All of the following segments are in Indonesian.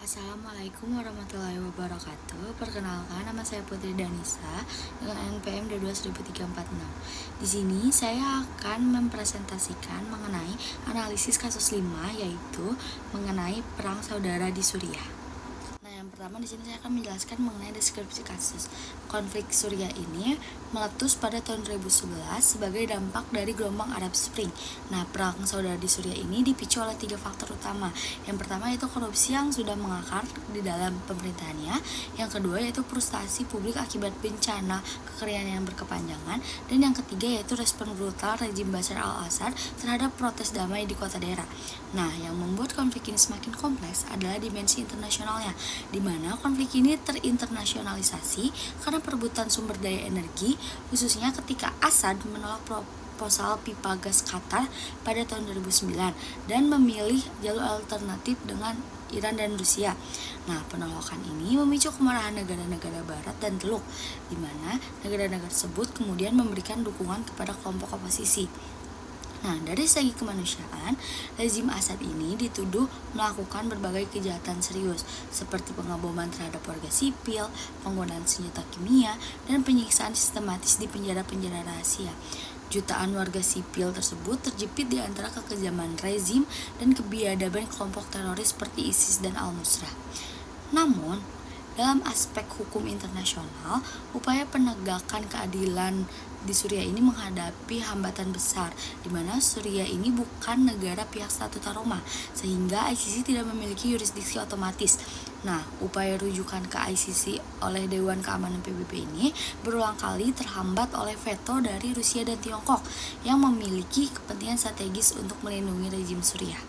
Assalamualaikum warahmatullahi wabarakatuh. Perkenalkan, nama saya Putri Danisa dengan NPM 22346. Di sini saya akan mempresentasikan mengenai analisis kasus 5, yaitu mengenai perang saudara di Suriah. Nah, yang pertama di sini saya akan menjelaskan mengenai deskripsi kasus. Konflik Suriah ini meletus pada tahun 2011 sebagai dampak dari gelombang Arab Spring. Nah, perang saudara di Suriah ini dipicu oleh 3 faktor utama. Yang pertama yaitu korupsi yang sudah mengakar di dalam pemerintahannya. Yang kedua yaitu frustasi publik akibat bencana kekeringan yang berkepanjangan. Dan yang ketiga yaitu respon brutal rejim Bashar al-Assad terhadap protes damai di kota daerah. Nah, yang membuat konflik ini semakin kompleks adalah dimensi internasionalnya, di mana konflik ini terinternasionalisasi karena perebutan sumber daya energi, khususnya ketika Assad menolak proposal pipa gas Qatar pada tahun 2009 dan memilih jalur alternatif dengan Iran dan Rusia. Nah, penolakan ini memicu kemarahan negara-negara barat dan Teluk, di mana negara-negara tersebut kemudian memberikan dukungan kepada kelompok oposisi. Nah, dari segi kemanusiaan, rezim Assad ini dituduh melakukan berbagai kejahatan serius, seperti pengaboman terhadap warga sipil, penggunaan senjata kimia, dan penyiksaan sistematis di penjara-penjara rahasia. Jutaan warga sipil tersebut terjepit di antara kekejaman rezim dan kebiadaban kelompok teroris seperti ISIS dan Al-Nusra. Namun, dalam aspek hukum internasional, upaya penegakan keadilan di Suriah ini menghadapi hambatan besar, di mana Suriah ini bukan negara pihak statuta Roma, sehingga ICC tidak memiliki yurisdiksi otomatis. Nah, upaya rujukan ke ICC oleh Dewan Keamanan PBB ini berulang kali terhambat oleh veto dari Rusia dan Tiongkok yang memiliki kepentingan strategis untuk melindungi rejim Suriah.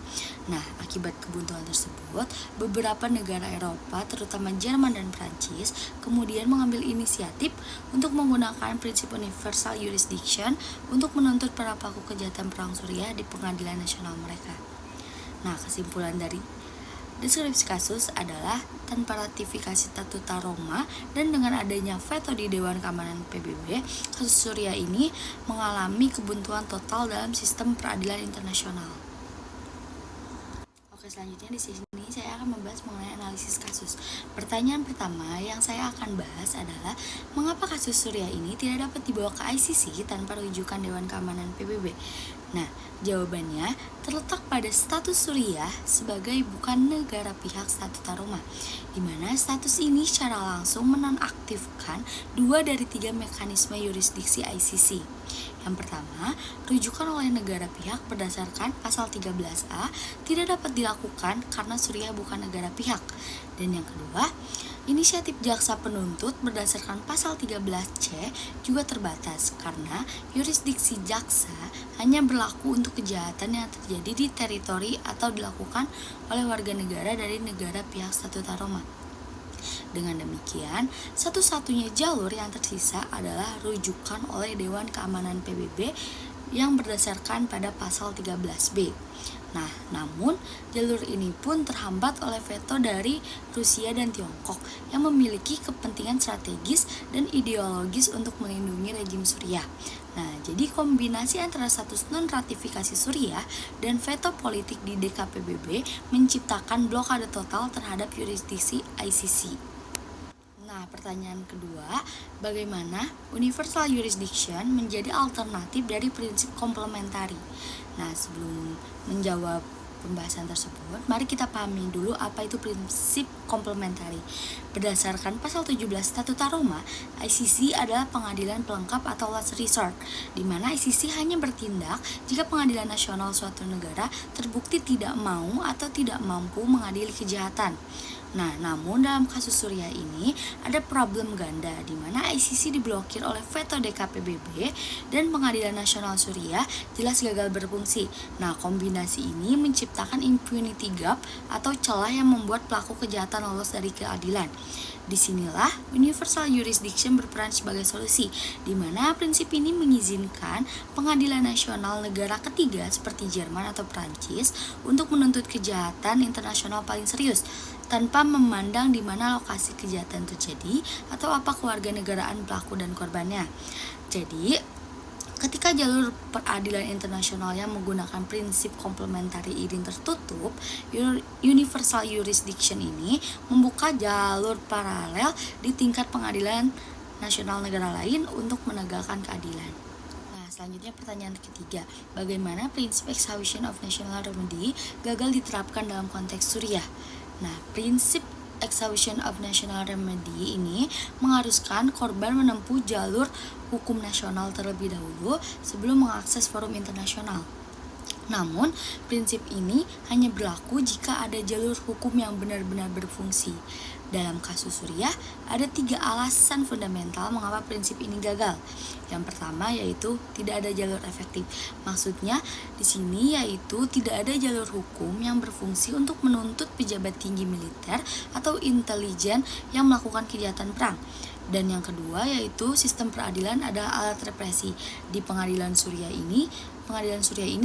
Nah, akibat kebuntuan tersebut, beberapa negara Eropa, terutama Jerman dan Prancis, kemudian mengambil inisiatif untuk menggunakan prinsip universal jurisdiction untuk menuntut para pelaku kejahatan perang Suriah di pengadilan nasional mereka. Nah, kesimpulan dari deskripsi kasus adalah tanpa ratifikasi Statuta Roma dan dengan adanya veto di Dewan Keamanan PBB, kasus Suriah ini mengalami kebuntuan total dalam sistem peradilan internasional. Oke, selanjutnya di sini saya akan membahas mengenai analisis kasus. Pertanyaan pertama yang saya akan bahas adalah mengapa kasus Suriah ini tidak dapat dibawa ke ICC tanpa rujukan Dewan Keamanan PBB? Nah, jawabannya terletak pada status Suriah sebagai bukan negara pihak statuta Roma, di mana status ini secara langsung menonaktifkan 2 dari 3 mekanisme yurisdiksi ICC. Yang pertama, rujukan oleh negara pihak berdasarkan pasal 13A tidak dapat dilakukan karena Suriah bukan negara pihak. Dan yang kedua, inisiatif jaksa penuntut berdasarkan pasal 13C juga terbatas karena yurisdiksi jaksa hanya berlaku untuk kejahatan yang terjadi di teritori atau dilakukan oleh warga negara dari negara pihak statuta Roma. Dengan demikian, satu-satunya jalur yang tersisa adalah rujukan oleh Dewan Keamanan PBB yang berdasarkan pada pasal 13B. Nah, namun jalur ini pun terhambat oleh veto dari Rusia dan Tiongkok yang memiliki kepentingan strategis dan ideologis untuk melindungi rejim Suriah. Nah, jadi kombinasi antara status non-ratifikasi Suriah dan veto politik di DKPBB menciptakan blokade total terhadap yurisdiksi ICC. Nah, pertanyaan kedua, bagaimana universal jurisdiction menjadi alternatif dari prinsip komplementari? Nah, sebelum menjawab pembahasan tersebut, mari kita pahami dulu apa itu prinsip komplementari. Berdasarkan pasal 17 Statuta Roma, ICC adalah pengadilan pelengkap atau last resort, di mana ICC hanya bertindak jika pengadilan nasional suatu negara terbukti tidak mau atau tidak mampu mengadili kejahatan. Nah, namun dalam kasus Suriah ini ada problem ganda di mana ICC diblokir oleh veto DKPBB dan Pengadilan Nasional Suriah jelas gagal berfungsi. Nah, kombinasi ini menciptakan impunity gap atau celah yang membuat pelaku kejahatan lolos dari keadilan. Disinilah universal jurisdiction berperan sebagai solusi, di mana prinsip ini mengizinkan pengadilan nasional negara ketiga seperti Jerman atau Prancis untuk menuntut kejahatan internasional paling serius, tanpa memandang di mana lokasi kejahatan terjadi atau apa kewarganegaraan pelaku dan korbannya. Jadi, Ketika jalur peradilan internasional yang menggunakan prinsip komplementari idin tertutup, universal jurisdiction ini membuka jalur paralel di tingkat pengadilan nasional negara lain untuk menegakkan keadilan. Nah, selanjutnya pertanyaan ketiga, bagaimana prinsip exhaustion of national remedy gagal diterapkan dalam konteks Suriah? Nah, prinsip exhaustion of national remedy ini mengharuskan korban menempuh jalur hukum nasional terlebih dahulu sebelum mengakses forum internasional. Namun, prinsip ini hanya berlaku jika ada jalur hukum yang benar-benar berfungsi. Dalam kasus Suriah, ada 3 alasan fundamental mengapa prinsip ini gagal. Yang pertama yaitu tidak ada jalur efektif. Maksudnya di sini yaitu tidak ada jalur hukum yang berfungsi untuk menuntut pejabat tinggi militer atau intelijen yang melakukan kejahatan perang. Dan yang kedua yaitu sistem peradilan adalah alat represi. Di pengadilan Suriah ini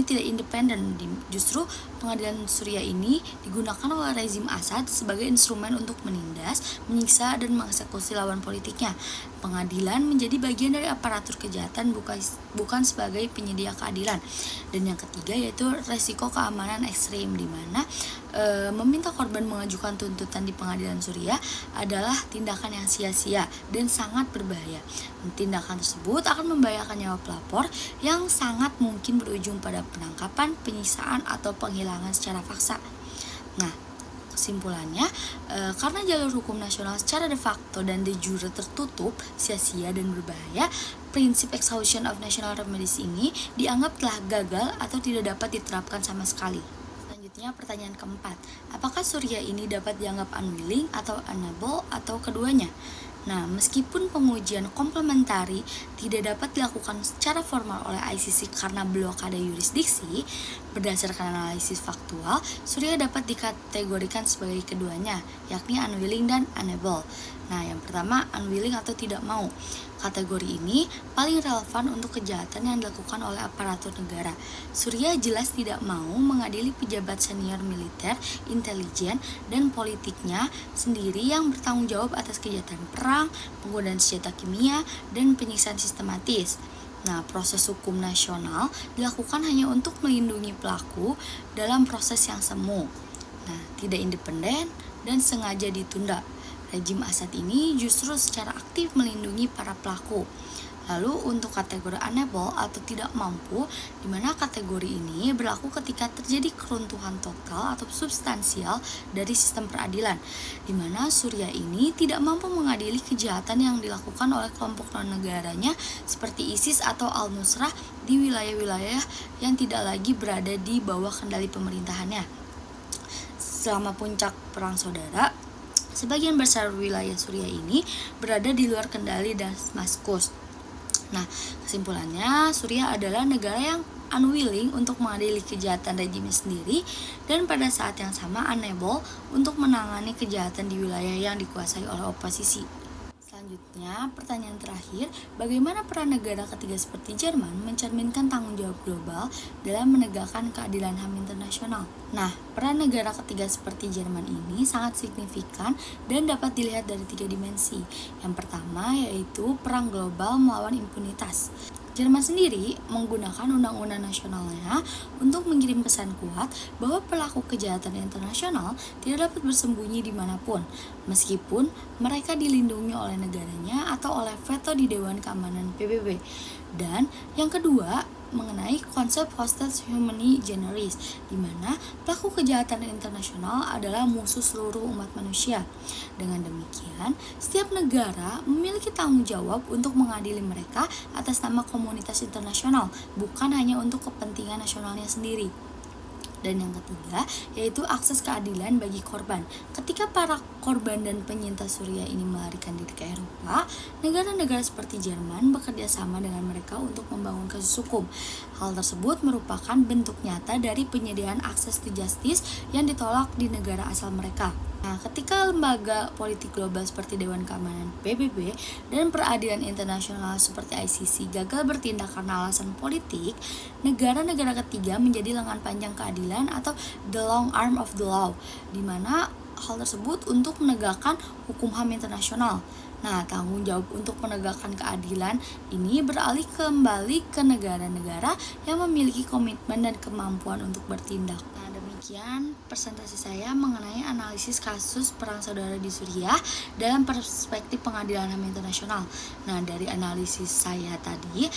tidak independen. Justru pengadilan Suriah ini digunakan oleh rezim Assad sebagai instrumen untuk menindas, menyiksa, dan mengeksekusi lawan politiknya. Pengadilan menjadi bagian dari aparatur kejahatan, bukan sebagai penyedia keadilan. Dan yang ketiga yaitu resiko keamanan ekstrim, di mana meminta korban mengajukan tuntutan di pengadilan Suriah adalah tindakan yang sia-sia dan sangat berbahaya. Tindakan tersebut akan membahayakan nyawa pelapor yang sangat mungkin berujung pada penangkapan, penyiksaan, atau penghilangan secara paksa. Nah, kesimpulannya, karena jalur hukum nasional secara de facto dan de jure tertutup, sia-sia dan berbahaya, prinsip exhaustion of national remedies ini dianggap telah gagal atau tidak dapat diterapkan sama sekali. Selanjutnya pertanyaan keempat, apakah Suriah ini dapat dianggap unwilling atau unable atau keduanya? Nah, meskipun pengujian komplementari tidak dapat dilakukan secara formal oleh ICC karena blokade yurisdiksi, berdasarkan analisis faktual, Suriah dapat dikategorikan sebagai keduanya, yakni unwilling dan unable. Nah, yang pertama, unwilling atau tidak mau. Kategori ini paling relevan untuk kejahatan yang dilakukan oleh aparatur negara. Suriah jelas tidak mau mengadili pejabat senior militer, intelijen, dan politiknya sendiri yang bertanggung jawab atas kejahatan perang, penggunaan senjata kimia, dan penyiksaan sistematis. Nah, proses hukum nasional dilakukan hanya untuk melindungi pelaku dalam proses yang semu. Nah, tidak independen dan sengaja ditunda. Rejim Assad ini justru secara aktif melindungi para pelaku. Lalu untuk kategori unable atau tidak mampu, di mana kategori ini berlaku ketika terjadi keruntuhan total atau substansial dari sistem peradilan, di mana Suriah ini tidak mampu mengadili kejahatan yang dilakukan oleh kelompok non-negaranya seperti ISIS atau Al-Nusrah di wilayah-wilayah yang tidak lagi berada di bawah kendali pemerintahannya. Selama puncak perang saudara, sebagian besar wilayah Suriah ini berada di luar kendali Damaskus. Nah, kesimpulannya Suriah adalah negara yang unwilling untuk mengadili kejahatan rejimnya sendiri dan pada saat yang sama unable untuk menangani kejahatan di wilayah yang dikuasai oleh oposisi. Selanjutnya, pertanyaan terakhir, bagaimana peran negara ketiga seperti Jerman mencerminkan tanggung jawab global dalam menegakkan keadilan HAM internasional? Nah, peran negara ketiga seperti Jerman ini sangat signifikan dan dapat dilihat dari 3 dimensi. Yang pertama yaitu perang global melawan impunitas. Jerman sendiri menggunakan undang-undang nasionalnya untuk mengirim pesan kuat bahwa pelaku kejahatan internasional tidak dapat bersembunyi dimanapun, meskipun mereka dilindungi oleh negaranya atau oleh veto di Dewan Keamanan PBB. Dan yang kedua, mengenai konsep hostage humani generis, di mana pelaku kejahatan internasional adalah musuh seluruh umat manusia. Dengan demikian, setiap negara memiliki tanggung jawab untuk mengadili mereka atas nama komunitas internasional, bukan hanya untuk kepentingan nasionalnya sendiri. Dan yang ketiga, yaitu akses keadilan bagi korban. Ketika para korban dan penyintas Suriah ini melarikan diri ke Eropa, negara-negara seperti Jerman bekerja sama dengan mereka untuk membangun kasus hukum. Hal tersebut merupakan bentuk nyata dari penyediaan akses to justice yang ditolak di negara asal mereka. Nah, ketika lembaga politik global seperti Dewan Keamanan PBB dan peradilan internasional seperti ICC gagal bertindak karena alasan politik, negara-negara ketiga menjadi lengan panjang keadilan atau the long arm of the law, di mana hal tersebut untuk menegakkan hukum HAM internasional. Nah, tanggung jawab untuk menegakkan keadilan ini beralih kembali ke negara-negara yang memiliki komitmen dan kemampuan untuk bertindak. Nah, demikian presentasi saya mengenai analisis kasus perang saudara di Suriah dalam perspektif pengadilan HAM internasional. Nah, dari analisis saya tadi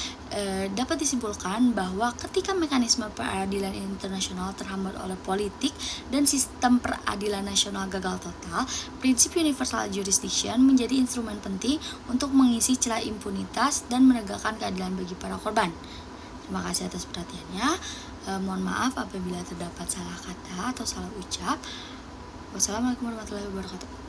dapat disimpulkan bahwa ketika mekanisme peradilan internasional terhambat oleh politik dan sistem peradilan nasional gagal total, prinsip universal jurisdiction menjadi instrumen penting untuk mengisi celah impunitas dan menegakkan keadilan bagi para korban. Terima kasih atas perhatiannya. Mohon maaf apabila terdapat salah kata atau salah ucap. Wassalamualaikum warahmatullahi wabarakatuh.